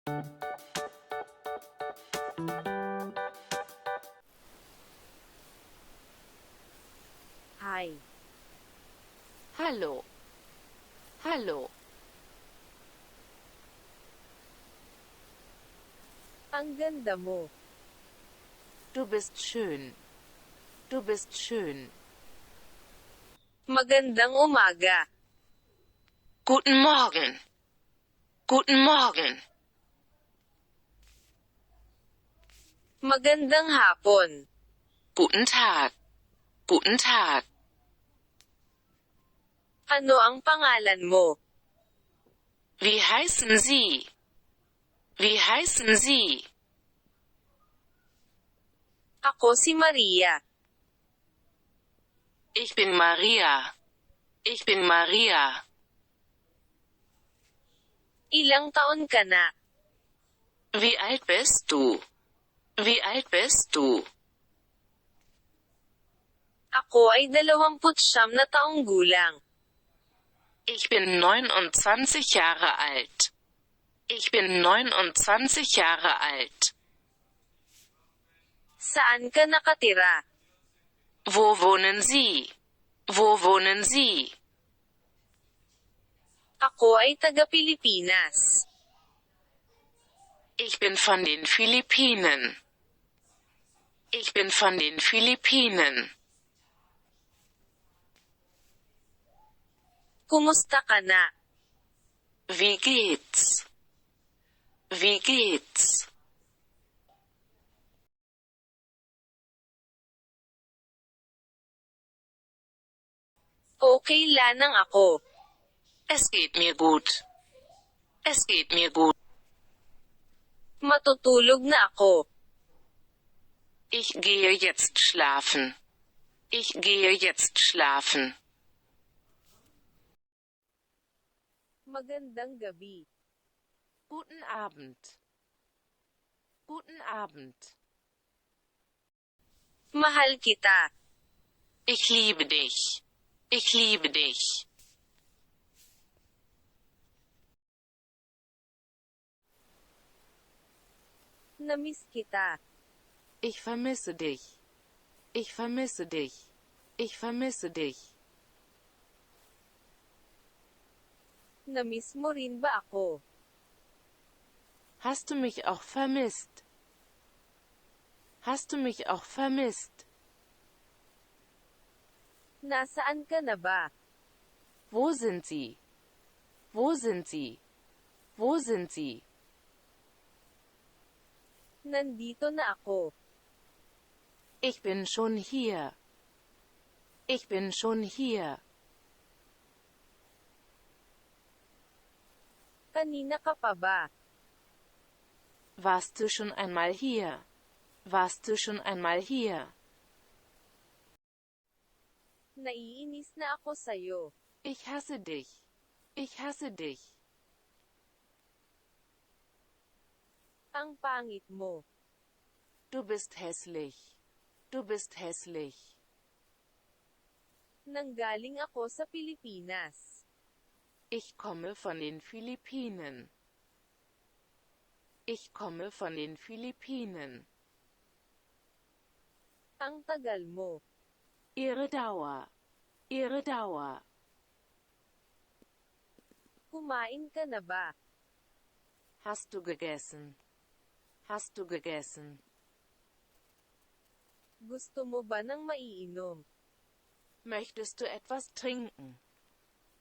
Hi. Hallo. Hallo. Ang ganda mo. Du bist schön. Du bist schön. Magandang umaga. Guten Morgen. Guten Morgen. Magandang hapon. Guten Tag. Guten Tag. Ano ang pangalan mo? Wie heißen Sie? Wie heißen Sie? Ako si Maria. Ich bin Maria. Ich bin Maria. Ilang taon ka na? Wie alt bist du? Wie alt bist du? Ako ay 29 na taong gulang. Ich bin 29 Jahre alt. Ich bin 29 Jahre alt. Saan ka nakatira? Wo wohnen Sie? Wo wohnen Sie? Ako ay taga-Pilipinas. Ich bin von den Philippinen. Ich bin von den Philippinen. Kumusta ka na? Wie geht's? Wie geht's? Okay lang ako. Es geht mir gut. Es geht mir gut. Matutulog na ako. Ich gehe jetzt schlafen. Ich gehe jetzt schlafen. Magandang gabi. Guten Abend. Guten Abend. Mahal kita. Ich liebe dich. Ich liebe dich. Namiss kita. Ich vermisse dich. Ich vermisse dich. Ich vermisse dich. Namiss mo rin ba ako? Hast du mich auch vermisst? Hast du mich auch vermisst? Nasaan ka na ba? Wo sind sie? Wo sind sie? Wo sind sie? Nandito na ako. Ich bin schon hier. Ich bin schon hier. Kanina ka pa ba? Warst du schon einmal hier? Warst du schon einmal hier? Naiinis na ako sayo. Ich hasse dich. Ich hasse dich. Ang pangit mo. Du bist hässlich. Du bist hässlich. Nanggaling ako sa Pilipinas. Ich komme von den Philippinen. Ich komme von den Philippinen. Ang tagal mo. Ihre Dauer. Ihre Dauer. Kumain ka na ba? Hast du gegessen? Hast du gegessen? Gusto mo ba ng maiinom? Möchtest du etwas trinken?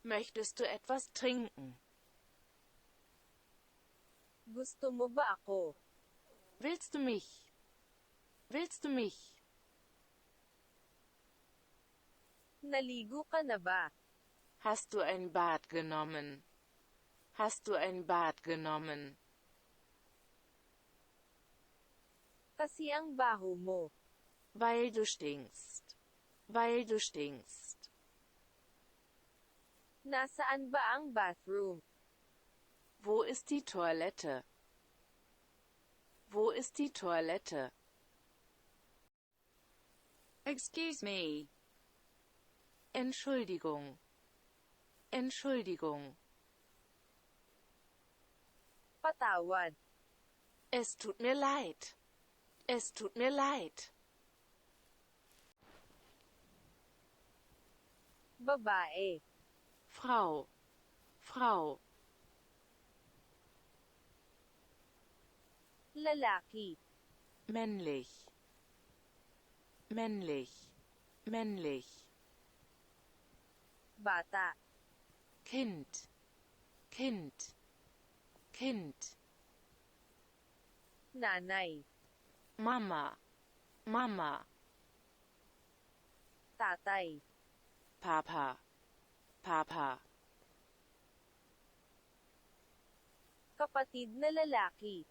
Möchtest du etwas trinken? Gusto mo ba ako? Willst du mich? Willst du mich? Naligo ka na ba? Hast du ein Bad genommen? Hast du ein Bad genommen? Kasi ang baho mo. Weil du stinkst. Weil du stinkst. Nasaan ba ang bathroom? Wo ist die Toilette? Wo ist die Toilette? Excuse me. Entschuldigung. Entschuldigung. Patawad. Es tut mir leid. Es tut mir leid. Babae. Frau. Frau. Lalaki. Männlich. Männlich. Männlich. Bata. Kind. Kind. Kind. Nanay. Mama. Mama. Tatay. Papa. Papa. Kapatid na lalaki.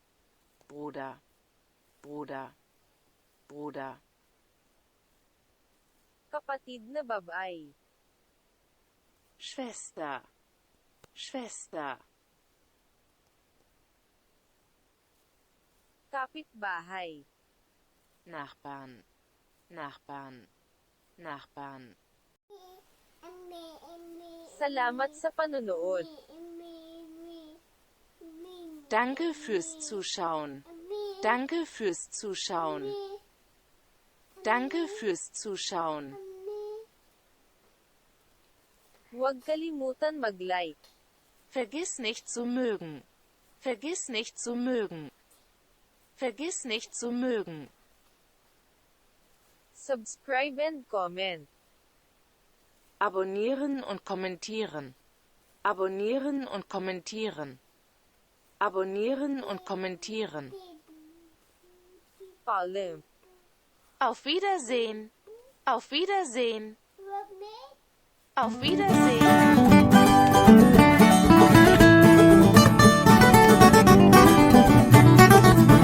Bruder. Bruder. Bruder. Kapatid na babae. Schwester. Schwester. Kapitbahay. Nachbarn. Nachbarn. Nachbarn. Salamat sa panonood. Danke fürs Zuschauen. Danke fürs Zuschauen. Danke fürs Zuschauen. Huwag kalimutan mag-like. Vergiss nicht zu mögen. Vergiss nicht zu mögen. Vergiss nicht zu mögen. Subscribe and comment. Abonnieren und kommentieren. Abonnieren und kommentieren. Abonnieren und kommentieren. Paalam. Auf Wiedersehen. Auf Wiedersehen. Auf Wiedersehen.